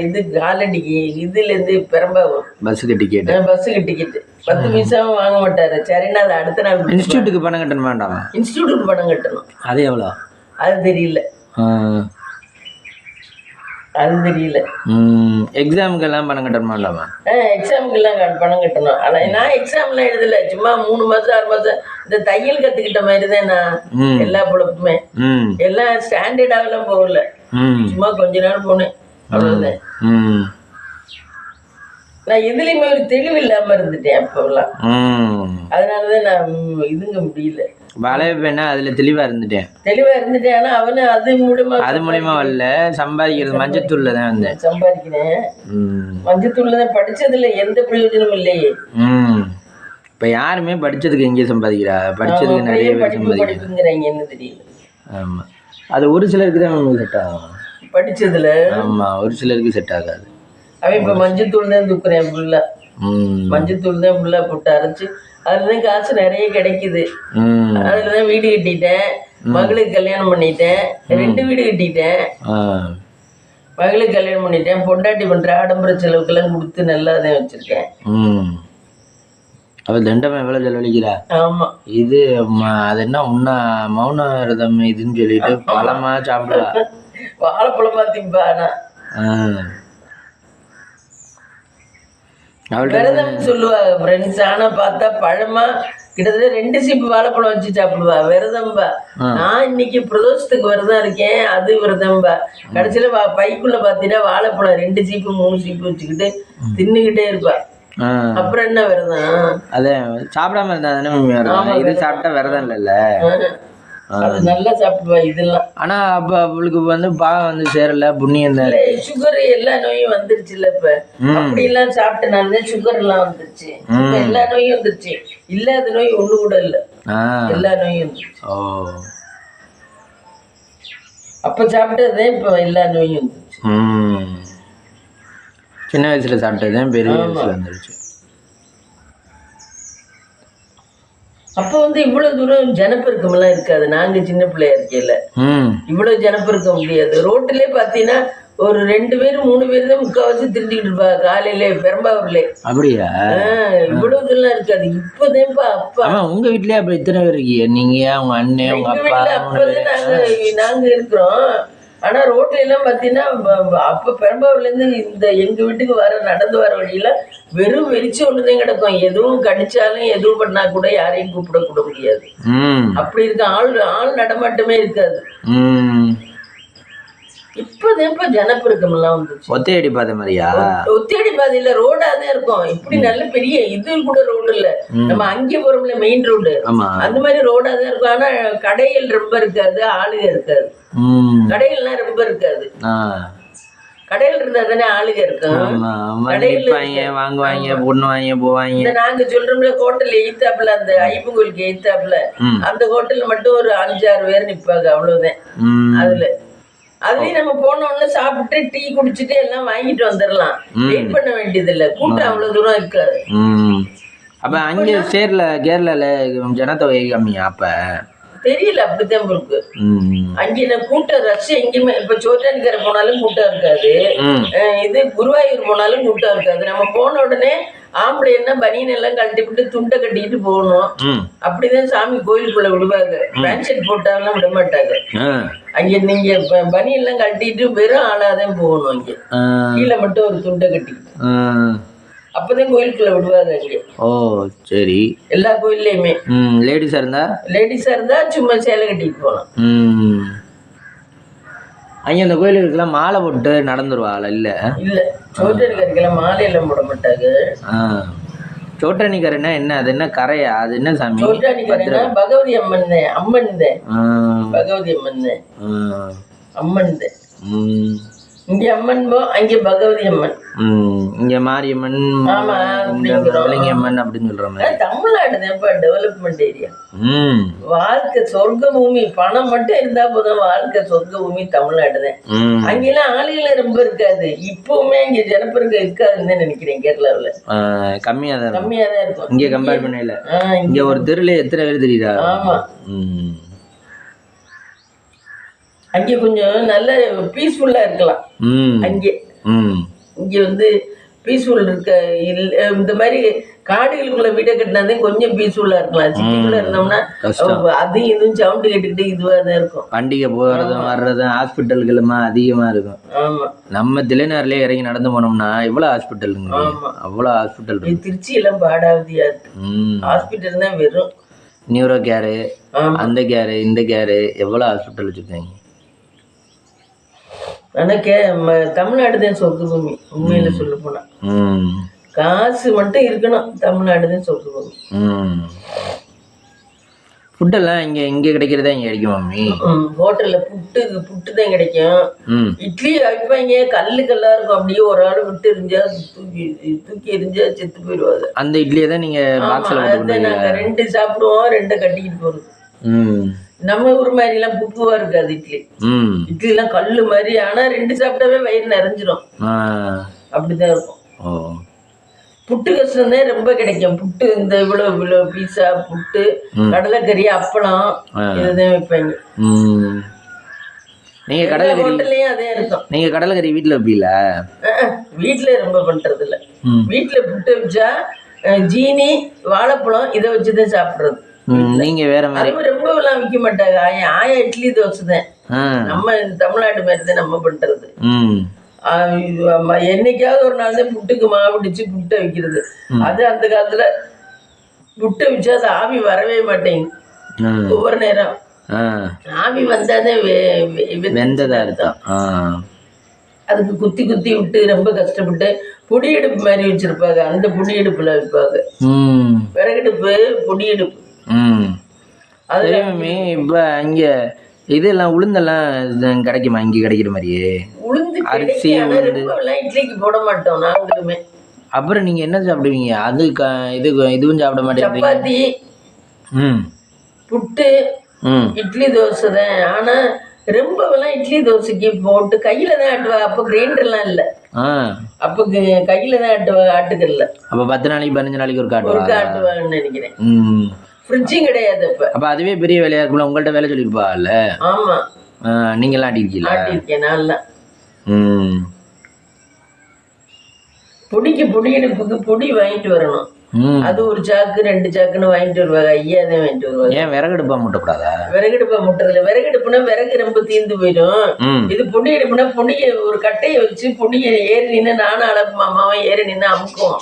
இது காலடிக்கு இதுல இருந்து பெரம்பாவூர் பஸ்ஸுக்கு டிக்கெட் 10 பைசாவும் வாங்க மாட்டாரு. சரின்னா அது அடுத்த நாள் இன்ஸ்டியூட்டுக்கு பணம் கட்டணும் வேண்டாம்? இன்ஸ்டியூட்டுக்கு பணம் கட்டணும். அது எவ்வளோ? அது தெரியல, அது தெரியல. எக்ஸாமுக்கு எல்லாம் பணம் கட்டணும் வேண்டாமா? எக்ஸாமுக்கு எல்லாம் பணம் கட்டணும். ஆனா நான் எக்ஸாம்லாம் எழுதல, சும்மா 3 மாசம் 6 மாசம் இந்த தையல் கத்துக்கிட்ட மாதிரிதான் நான் எல்லா பொழப்புமே. எல்லாம் ஸ்டாண்டர்டாவெல்லாம் போகல, சும்மா கொஞ்ச நாள் போனேன், அவ்வளவுதான். நான் எதுலையுமே ஒரு தெளிவு இல்லாம இருந்துட்டேன் அப்பெல்லாம். அதனாலதான் நான் இதுங்க முடியல. வளைவுனா அதுல தெளிவா இருந்துட்டேன். ஆனா அவனு அது மூலியமா வரல, சம்பாதிக்கிறது மஞ்சத்தூள்ல தான் வந்தேன். சம்பாதிக்கிறேன் மஞ்சத்தூள்ல தான். படிச்சதுல எந்த பிரயோஜனமும் இல்லையே. இப்ப யாருமே படிச்சதுக்கு எங்கே சம்பாதிக்கிறா? படிச்சதுக்கு நிறைய பேர் சம்பாதிக்கிறாங்க, என்ன தெரியல. ஆமா, அது ஒரு சிலருக்கு தான் செட் ஆகும் படிச்சதுல. ஆமா, ஒரு சிலருக்கு செட் ஆகாது. அவன் இப்ப மஞ்சத்தூள் தான் தூக்குறேன் ஃபுல்லா. மஞ்சத்தூள் தான் ஃபுல்லா போட்டு அரைச்சு அதுலதான் காசு நிறைய கிடைக்குது. அதுலதான் வீடு கட்டிட்டேன், மகளுக்கு கல்யாணம் பண்ணிட்டேன், 2 வீடு கட்டிட்டேன். மகளுக்கு கல்யாணம் பண்ணிட்டேன், பொண்டாட்டி பண்ற ஆடம்பர செலவுக்கெல்லாம் கொடுத்து நல்லா தான் வச்சிருக்கேன். அவள் தண்டமா எவ்வளவு செலவழிக்கிறா? ஆமா, இது அது என்ன உண்ணா மௌன விரதம் இதுன்னு சொல்லிட்டு பழமா சாப்பிடுவா, வாழைப்பழமா திம்பா. விரதம் சொல்லுவாங்க ஃப்ரெண்ட்ஸ். ஆனா பார்த்தா பழமா கிட்டத்தட்ட 2 சீப்பு வாழைப்பழம் வச்சு சாப்பிடுவா. விரதம்பா. நான் இன்னைக்கு பிரதோஷத்துக்கு விரதம் இருக்கேன், அது விரதம்பா. கடைசியில பைக்குள்ள பாத்தீங்கன்னா வாழைப்பழம் 2 சீப்பு 3 சீப்பு வச்சுக்கிட்டு தின்னுகிட்டே இருப்பா. அப்புறம் என்ன விரதம்? அதே சாப்பிடாம இருந்தா இது சாப்பிட்டா விரதம் இல்ல. அது நல்லா சாப்பிடுவா இதெல்லாம். ஆனா அப்ப அவளுக்கு பாகம் சேரல, புண்ணியம் தான். சுகர் எல்லா நோயும் வந்துருச்சு இல்ல. இப்ப அப்படி எல்லாம் சாப்பிட்டனாலதான் சுகர் எல்லாம் வந்துருச்சு. எல்லா நோயும் வந்துருச்சு, இல்லாத நோய் ஒண்ணு கூட இல்ல, எல்லா நோயும் வந்துருச்சு. அப்ப சாப்பிட்டதுதான் இப்ப எல்லா நோயும் வந்துருச்சு. சின்ன வயசுல சாப்பிட்டதுதான் பெரிய வயசுல வந்துருச்சு. அப்ப இவ்வளவு தூரம் ஜனப்பெருக்கம் எல்லாம் இருக்காது. நாங்க சின்ன பிள்ளையா இருக்கையில இவ்வளவு ஜனப்பெருக்கம் முடியாது. ரோட்டிலே பாத்தீங்கன்னா ஒரு 2 பேர் 3 பேர் தான் முக்காவாசி திரிஞ்சுக்கிட்டு இருப்பா காலையில பெரம்பாவூர்ல. அப்படியா? இவ்வளவு இதெல்லாம் இருக்காது. இப்பதான்ப்பா. அப்பா உங்க வீட்லயே அப்ப இத்தனை பேர் இருக்கீங்க? நீங்க, உங்க அண்ணன், உங்க அப்பா? அப்பதான் நாங்க இருக்கிறோம். ஆனா ரோட்ல எல்லாம் பாத்தீங்கன்னா அப்ப பெரம்பாவூர்ல இருந்து இந்த எங்க வீட்டுக்கு நடந்து வர வழியில வெறும் வெறிச்சு ஒண்ணுதான் கிடக்கும். எதுவும் கடிச்சாலும் எதுவும் பண்ணா கூட யாரையும் கூப்பிட கூட முடியாது. அப்படி இருக்க ஆள் நடமாட்டமே இருக்காது. இப்ப ஜனப்பெருக்கம் எல்லாம் வந்துச்சு. ஒத்தையடி பாதை மாதிரியா? ஒத்தையடி பாதையில ரோடாதான் இருக்கும். இப்படி நல்ல பெரிய இது கூட ரோடு இல்ல, நம்ம அங்கே போறோம்ல மெயின் ரோடு, அந்த மாதிரி ரோடாதான் இருக்கும். ஆனா கடைகள் ரொம்ப இருக்காது, ஆளுக இருக்காது. கடைகள்லாம் ரொம்ப இருக்காது. கடையில் இருந்தா தானே ஆளுக இருக்கும். வாங்குவாங்க, பொண்ணுவாங்க, போவாங்க. நாங்க சொல்றோம்ல ஹோட்டல் எய்த்தாப்புல, அந்த ஐயப்பன் கோயிலுக்கு எய்த்தாப்புல அந்த ஹோட்டல்ல மட்டும் ஒரு 5-6 பேர் நிப்பாங்க, அவ்வளவுதான். அதுலயும் நம்ம போனோம்னா சாப்பிட்டு டீ குடிச்சிட்டு எல்லாம் வாங்கிட்டு வந்துடலாம், வெயிட் பண்ண வேண்டியது இல்ல. கூட்டம் அவ்வளவு தூரம் இருக்காது. அப்ப அங்க கேரளால ஜனத்தொகை கம்மியா? அப்ப தெரியல, அப்படித்தான் இருக்கு. அங்கே கூட்டம் ரஷ் எங்கேயுமே. இப்ப சோட்டானிக்கரை போனாலும் கூட்டம் இருக்காது, இது குருவாயூர் போனாலும் கூட்டம் இருக்காது. நம்ம போன உடனே ஆம்பளை என்ன பனியன் எல்லாம் கழட்டிவிட்டு துண்டை கட்டிட்டு போகணும். அப்படிதான் சாமி கோயிலுக்குள்ள விடுவாங்க. பேண்ட் ஷர்ட் போட்டாலும் விட மாட்டாங்க. அங்க நீங்க பனியன் எல்லாம் கழட்டிட்டு வெறும் ஆளாதான் போகணும். அங்க கீழே மட்டும் ஒரு துண்டை கட்டிக்கிட்டு அப்பதான் கோயிலுக்குள்ள விடுவாங்க அங்கே. ஓ சரி. எல்லா கோயில்லையுமே லேடிஸா இருந்தா சும்மா சேலை கட்டிட்டு போகலாம். அங்க அந்த கோயிலுக்குலாம் மாலை போட்டு நடந்துருவாள்? இல்ல சோட்டானிக்கரைக்கெல்லாம் மாலை எல்லாம் போட மாட்டாங்க. சோட்டானிக்கரைன்னா என்ன? அது என்ன கரையா? அது என்ன சாமி? சோட்டானிக்கரைனா பகவதி அம்மன் பகவதி அம்மன் இங்க அம்மன் அங்க பகவதி அம்மன், இங்க மாரியம்மன், அம்மன் அப்படின்னு சொல்றாங்க. Tamil Nadu development area. வாழ்க்கை சொர்க்க பூமி. பணம் மட்டும் இருந்தா போதும், வாழ்க்கை சொர்க்க பூமி தமிழ்நாடு தான். அங்கெல்லாம் ஆளுகளே ரொம்ப இருக்காது. இப்பவுமே இங்க ஜனப்பெருக்கம் இருக்காதுன்னு தான் நினைக்கிறேன். கேரளாவில் கம்மியா தான் இருக்கும். இங்க கம்பேர் பண்ணல. இங்க ஒரு தெருல எத்தனை பேர் தெரியுதா? ஆமா. அங்கே கொஞ்சம் நல்ல பீஸ்ஃபுல்லா இருக்கலாம். அங்கே இங்க வந்து பீஸ்ஃபுல் இருக்க இந்த மாதிரி காடுகளுக்குள்ள வீட்டை கட்டினாதே கொஞ்சம் பீஸ்ஃபுல்லா இருக்கலாம். சிட்டிக்குள்ள இருந்தோம்னா அதையும் இதுவும் சவுண்டு கேட்டுக்கிட்டு இதுவா தான் இருக்கும். பண்டிகை போறதும் வர்றதும் ஹாஸ்பிட்டல்களுமா அதிகமா இருக்கும். ஆமா. நம்ம திலைநகர்லயே இறங்கி நடந்து போனோம்னா எவ்வளவு ஹாஸ்பிட்டலுங்க, அவ்வளவு ஹாஸ்பிட்டல் இருக்கு. திருச்சி எல்லாம் பாடாவதியா இருக்கு. ஹாஸ்பிட்டல் தான் வெறும் நியூரோ கேரு, அந்த கேரு, இந்த கேரு, எவ்வளவு ஹாஸ்பிட்டல் வச்சிருக்காங்க. ஆனா தமிழ்நாடு தான் சொர்க்க பூமி. உண்மையில சொல்ல போனா காசு மட்டும் இருக்கணும், தமிழ்நாடு தான் சொர்க்க பூமி. ஃபுட்டெல்லாம் இங்க கிடைக்கிறதா இங்க கிடைக்கும் மாமி? ஹோட்டல்ல புட்டு தான் கிடைக்கும். இட்லி வைப்பாங்க, கல்லா இருக்கும். அப்படியே ஒரு ஆள் விட்டு எரிஞ்சா தூக்கி எரிஞ்சா செத்து போயிடுவாங்க. அந்த இட்லியை தான் நீங்க பாக்ஸ்ல போட்டு நாங்க 2 சாப்பிடுவோம், 2 கட்டிக்கிட்டு போறது. நம்ம ஊர் மாதிரி எல்லாம் புப்புவா இருக்காது இட்லி. இட்லி எல்லாம் கல்லு மாதிரி. ஆனா 2 சாப்பிட்டாவே வயிறு நிறைஞ்சிடும். அப்படிதான் இருக்கும். புட்டு கஷ்டம் தான் ரொம்ப கிடைக்கும். புட்டு இந்த இவ்வளவு பீஸா, புட்டு, கடலைக்கறி, அப்பளம், இதுதான் வைப்பாங்க. நீங்க ஹோட்டல்லையும் அதே இருக்கும். நீங்க கடலைக்கறி வீட்டுல வைப்பீங்களா? வீட்டுல ரொம்ப பண்றது இல்ல. வீட்டுல புட்டு வச்சா ஜீனி, வாழைப்பழம் இதை வச்சுதான் சாப்பிடுறது. நீங்க வேற மாதிரி ரொம்ப எல்லாம் விற்க மாட்டாங்க. ஆயா இட்லி தோசை தான். நம்ம தமிழ்நாடு மாதிரி தான் நம்ம பண்றது. என்னைக்காவது ஒரு நாள் தான் புட்டுக்கு மாவுடிச்சு புட்டை வைக்கிறது. அது அந்த காலத்துல புட்டை வச்சா அது ஆவி வரவே மாட்டேங்குது. ஒவ்வொரு நேரம் ஆவி வந்தாதான் வெந்ததா இருக்கும். அதுக்கு குத்தி குத்தி விட்டு ரொம்ப கஷ்டப்பட்டு பொடியெடுப்பு மாதிரி வச்சிருப்பாங்க. அந்த பொடியெடுப்புல வைப்பாங்க. விறகடுப்பு, பொடியெடுப்பு. அதுமே இப்ப இங்க இதெல்லாம் உளுந்தெல்லாம் கிடைக்குமா? இங்க கிடைக்கிற மாதிரியே உளுந்து, அரிசி, இட்லிக்கு போட மாட்டோம் நாங்களுமே. அப்புறம் நீங்க என்ன சாப்பிடுவீங்க? அது இதுவும் சாப்பிட மாட்டேங்க. சப்பாத்தி, புட்டு, இட்லி தோசை தான். ஆனா ரொம்ப இட்லி தோசைக்கு போட்டு கையில தான் ஆட்டுவா. அப்ப கிரைண்டர்லாம் இல்ல. அப்ப கையில தான் ஆட்டுவா, ஆட்டுக்கல்ல. அப்ப 10 நாளைக்கு 15 நாளைக்கு ஒரு ஆட்டுவாங்கன்னு நினைக்கிறேன். ஃப்ரிட்ஜும் கிடையாது அப்ப அதுவே பெரிய வேலையா இருக்கும்ல. உங்கள்ட்ட வேலை சொல்லிருப்பாங்கல்ல? ஆமா. நீங்க எல்லாம் ஆட்டிருக்கீங்களா? ஆட்டிருக்கேன் நல்லா. பொடி எடுப்புக்கு பொடி வாங்கிட்டு வரணும். அது ஒரு சாக்கு 2 சாக்குன்னு வாங்கிட்டு வருவாங்க. 5000 வாங்கிட்டு வருவாங்க. ஏன் விறகடுப்பா முட்டக்கூடாதா? விறகடுப்பா முட்டுறதுல விறகடுப்புனா விறகு ரொம்ப தீர்ந்து போயிடும். இது பொடி எடுப்புனா பொடியை ஒரு கட்டையை வச்சு பொடியை ஏறி நின்று நானும் அளப்பு மாமாவும் ஏறி நின்று அமுக்குவோம்.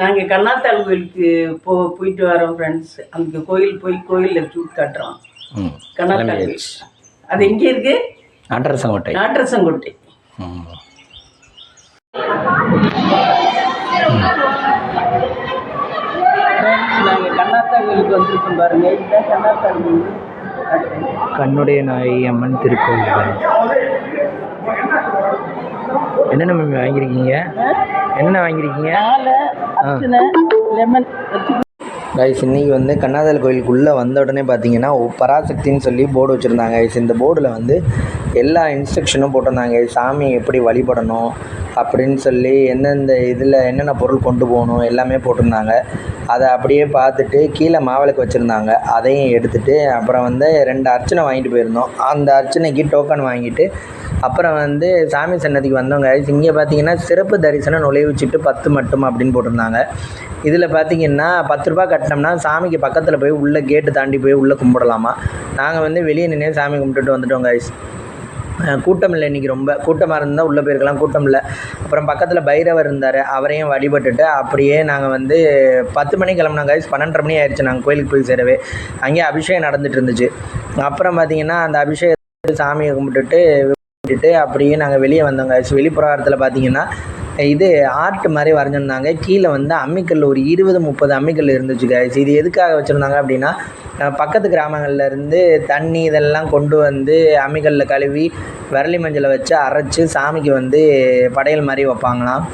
நாங்கள் கண்ணாத்தாள் கோயிலுக்கு போயிட்டு வரோம் ஃப்ரெண்ட்ஸ். அந்த கோயிலில் சூட் காட்டுறோம். கண்ணாத்தாள் கோயில் அது எங்கே இருக்கு? நாட்டரசங்கோட்டை. நாட்டரசங்கோட்டை. நாங்கள் கண்ணாத்தாள் கோயிலுக்கு வந்திருக்கோம் பாருங்க. இதுதான் கண்ணாத்தாள் கோயில். கண்ணுடைய நாய் அம்மன் திருக்கோயில். என்னென்ன மேம் வாங்கியிருக்கீங்க? என்னென்ன வாங்கியிருக்கீங்க? லெமன். கைஸ் இன்றைக்கி வந்து கண்ணாதாள் கோயிலுக்குள்ளே வந்த உடனே பார்த்தீங்கன்னா பராசக்தின்னு சொல்லி போர்டு வச்சுருந்தாங்க கைஸ். இந்த போர்டில் வந்து எல்லா இன்ஸ்ட்ரக்ஷனும் போட்டிருந்தாங்க. சாமி எப்படி வழிபடணும் அப்படின்னு சொல்லி எந்தெந்த இதில் என்னென்ன பொருள் கொண்டு போகணும் எல்லாமே போட்டிருந்தாங்க. அதை அப்படியே பார்த்துட்டு கீழே மாவிளக்கு வச்சுருந்தாங்க. அதையும் எடுத்துகிட்டு அப்புறம் வந்து 2 அர்ச்சனை வாங்கிட்டு போயிருந்தோம். அந்த அர்ச்சனைக்கு டோக்கன் வாங்கிட்டு அப்புறம் வந்து சாமி சன்னதிக்கு வந்தவங்க. இங்கே பார்த்தீங்கன்னா சிறப்பு தரிசனம் நுழைவுச்சிட்டு 10 மட்டும் அப்படின்னு போட்டிருந்தாங்க. இதில் பார்த்தீங்கன்னா 10 ரூபா கட்டினோம்னா சாமிக்கு பக்கத்தில் போய் உள்ளே கேட்டு தாண்டி போய் உள்ளே கும்பிடலாமா. நாங்கள் வந்து வெளியே நின்று சாமி கும்பிட்டுட்டு வந்துட்டோம் கைஸ். கூட்டம் இல்லை இன்றைக்கி, ரொம்ப கூட்டமாக இருந்தால் உள்ளே போயிருக்கலாம், கூட்டம் இல்லை. அப்புறம் பக்கத்தில் பைரவர் இருந்தார், அவரையும் வழிபட்டுட்டு அப்படியே நாங்கள் வந்து 10 மணிக்கு கிளம்புனோம் கைஸ். 12:30 மணி ஆயிடுச்சு நாங்கள் கோயிலுக்கு போய் சேரவே. அங்கேயே அபிஷேகம் நடந்துட்டு இருந்துச்சு. அப்புறம் பார்த்திங்கன்னா அந்த அபிஷேகத்தை சாமியை கும்பிட்டுட்டு அப்படியே நாங்கள் வெளியே வந்தோம் கைஸ். வெளிப்புறத்தில் பார்த்திங்கன்னா இது ஆர்ட் மாதிரி வரைஞ்சிருந்தாங்க. கீழே வந்து அம்மிக்கல் ஒரு 20-30 அம்மிக்கல் இருந்துச்சு கைஸ். இது எதுக்காக வச்சுருந்தாங்க அப்படின்னா பக்கத்து கிராமங்கள்லேருந்து தண்ணி இதெல்லாம் கொண்டு வந்து அம்மிக்கல்லில் கழுவி விரலி மஞ்சளை வச்சு அரைச்சி சாமிக்கு வந்து படையல் மாதிரி வைப்பாங்களாம்.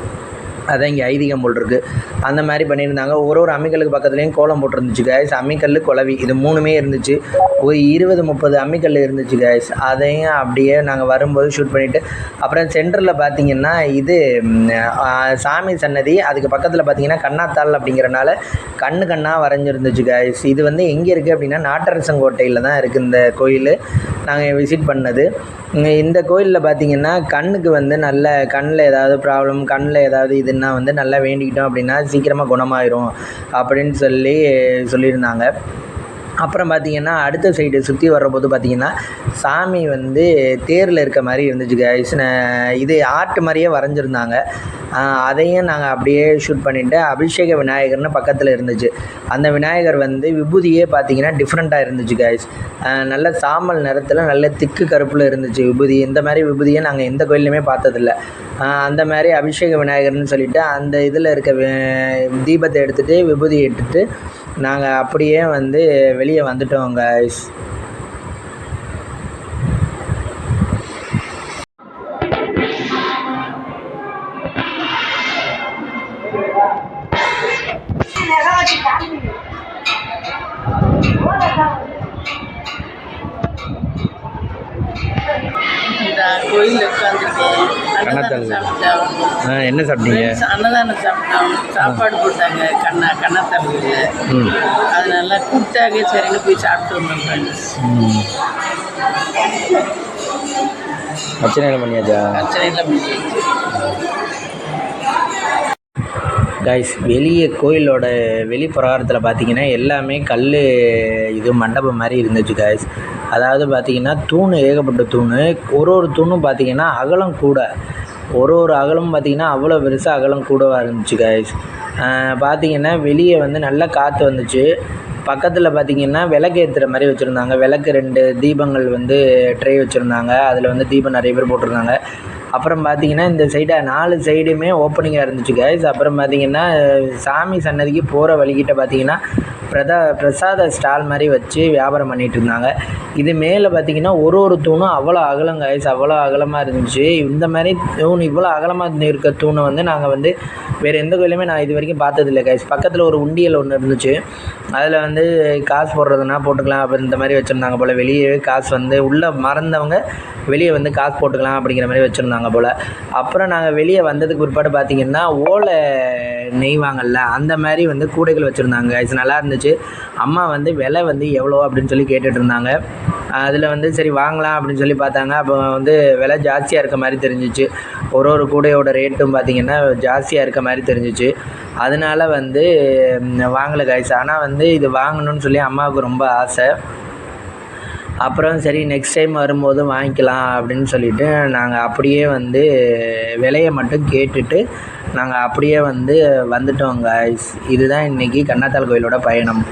அதான் இங்கே ஐதீகம் போல் இருக்குது. அந்த மாதிரி பண்ணியிருந்தாங்க. ஒரு அம்மிக்கல்லுக்கு பக்கத்துலேயும் கோலம் போட்டிருந்துச்சு கைஸ். அம்மிக்கல் குளவி இது 3மே இருந்துச்சு. ஒரு 20-30 அம்மிக்கல் இருந்துச்சு கைஸ். அதையும் அப்படியே நாங்கள் வரும்போது ஷூட் பண்ணிவிட்டு அப்புறம் சென்டரில் பார்த்திங்கன்னா இது சாமி சன்னதி, அதுக்கு பக்கத்தில் பார்த்திங்கன்னா கண்ணாத்தாள் அப்படிங்கிறனால கண்ணாக வரைஞ்சிருந்துச்சு கைஸ். இது வந்து எங்கே இருக்குது அப்படின்னா நாட்டரசங்கோட்டையில் தான் இருக்குது இந்த கோயில். நாங்கள் விசிட் பண்ணது இந்த கோயிலில் பார்த்திங்கன்னா கண்ணுக்கு வந்து நல்ல கண்ணில் ஏதாவது ப்ராப்ளம், கண்ணில் ஏதாவது இதுன்னா வந்து நல்லா வேண்டிக்கிட்டோம் அப்படின்னா சீக்கிரமாக குணமாயிரும் அப்படின்னு சொல்லியிருந்தாங்க. அப்புறம் பார்த்திங்கன்னா அடுத்த சைடு சுற்றி வர்றபோது பார்த்திங்கன்னா சாமி வந்து தேரில் இருக்க மாதிரி இருந்துச்சு கைஸ். இது ஆர்ட் மாதிரியே வரைஞ்சிருந்தாங்க. அதையும் நாங்கள் அப்படியே ஷூட் பண்ணிவிட்டு அபிஷேக விநாயகர்னு பக்கத்தில் இருந்துச்சு. அந்த விநாயகர் வந்து விபூதியே பார்த்திங்கன்னா டிஃப்ரெண்ட்டாக இருந்துச்சு கைஸ். நல்ல சாம்பல் நிறத்தில் நல்ல திக்கு கருப்பில் இருந்துச்சு விபூதி. இந்த மாதிரி விபூதியை நாங்கள் எந்த கோயிலுமே பார்த்ததில்ல. அந்த மாதிரி அபிஷேக விநாயகர்னு சொல்லிவிட்டு அந்த இதில் இருக்க தீபத்தை எடுத்துகிட்டு விபூதியை எடுத்துகிட்டு நாங்கள் அப்படியே வந்து வெளியே வந்துட்டோம் கைஸ். கோயிலில் உட்காந்துருக்கேன். என்ன சாப்பிட்டீங்க? அன்னதானம் சாப்பிட்டோம். சாப்பாடு போட்டாங்க கண்ணாத்தாள் கோயிலில். அது நல்லா கூப்பிட்டாங்க, சரின்னு போய் சாப்பிட்டு வந்தோம் ஃப்ரெண்ட்ஸ். அர்ச்சனையில் பண்ணியாச்சா? அர்ச்சனையில் பண்ணியாச்சு கைஸ். வெளியே கோயிலோட வெளிப்பிரகாரத்தில் பார்த்திங்கன்னா எல்லாமே கல் இது மண்டபம் மாதிரி இருந்துச்சு கைஸ். அதாவது பார்த்திங்கன்னா தூண் ஏகப்பட்ட தூண். ஒரு தூணும் பார்த்திங்கன்னா அகலம் கூட, ஒரு அகலமும் பார்த்திங்கன்னா அவ்வளோ பெருசாக அகலம் கூடவாக இருந்துச்சு கைஸ். பார்த்திங்கன்னா வெளியே வந்து நல்லா காற்று வந்துச்சு. பக்கத்தில் பார்த்திங்கன்னா விளக்கு ஏற்றுற மாதிரி வச்சுருந்தாங்க. விளக்கு 2 தீபங்கள் வந்து ட்ரே வச்சுருந்தாங்க. அதில் வந்து தீபம் நிறைய பேர் போட்டிருந்தாங்க. அப்புறம் பார்த்திங்கன்னா இந்த சைடை 4 சைடுமே ஓப்பனிங்காக இருந்துச்சு கைஸ். அப்புறம் பார்த்திங்கன்னா சாமி சன்னதிக்கு போகிற வழிகிட்ட பார்த்திங்கன்னா பிரசாத ஸ்டால் மாதிரி வச்சு வியாபாரம் பண்ணிகிட்டு இருந்தாங்க. இது மேலே பார்த்திங்கன்னா ஒரு தூணும் அவ்வளோ அகலம் கைஸ், அவ்வளோ அகலமாக இருந்துச்சு. இந்த மாதிரி தூண் இவ்வளோ அகலமாக இருக்க தூணை வந்து நாங்கள் வந்து வேறு எந்த கோயிலுமே நான் இது வரைக்கும் பார்த்ததில்லை கைஸ். பக்கத்தில் ஒரு உண்டியல் ஒன்று இருந்துச்சு. அதில் வந்து காசு போடுறதுனா போட்டுக்கலாம் அப்படி இந்த மாதிரி வச்சுருந்தாங்க போல். வெளியே காசு வந்து உள்ளே மறந்தவங்க வெளியே வந்து காசு போட்டுக்கலாம் அப்படிங்கிற மாதிரி வச்சுருந்தாங்க போல். அப்புறம் நாங்கள் வெளியே வந்ததுக்கு பிற்பாடு பார்த்திங்கன்னா ஓலை நெய்வாங்கல்ல அந்த மாதிரி வந்து கூடைகள் வச்சுருந்தாங்க கைஸ். நல்லா இருந்துச்சு. அம்மா வந்து விலை வந்து எவ்வளோ அப்படின்னு சொல்லி கேட்டுட்டு இருந்தாங்க. அதில் வந்து சரி வாங்கலாம் அப்படின்னு சொல்லி பார்த்தாங்க. அப்போ வந்து விலை ஜாஸ்தியாக இருக்க மாதிரி தெரிஞ்சிச்சு. ஒரு கூடையோட ரேட்டும் பார்த்திங்கன்னா ஜாஸ்தியாக இருக்க மாதிரி தெரிஞ்சிச்சு. அதனால் வந்து வாங்கலை கைஸ். ஆனால் வந்து இது வாங்கணும்னு சொல்லி அம்மாவுக்கு ரொம்ப ஆசை. அப்புறம் சரி நெக்ஸ்ட் டைம் வரும்போது வாங்கிக்கலாம் அப்படின்னு சொல்லிட்டு நாங்கள் அப்படியே வந்து விலையை மட்டும் கேட்டுட்டு நாங்கள் அப்படியே வந்துட்டோம் காய்ஸ். இதுதான் இன்றைக்கி கண்ணாத்தாள் கோயிலோட பயணம்.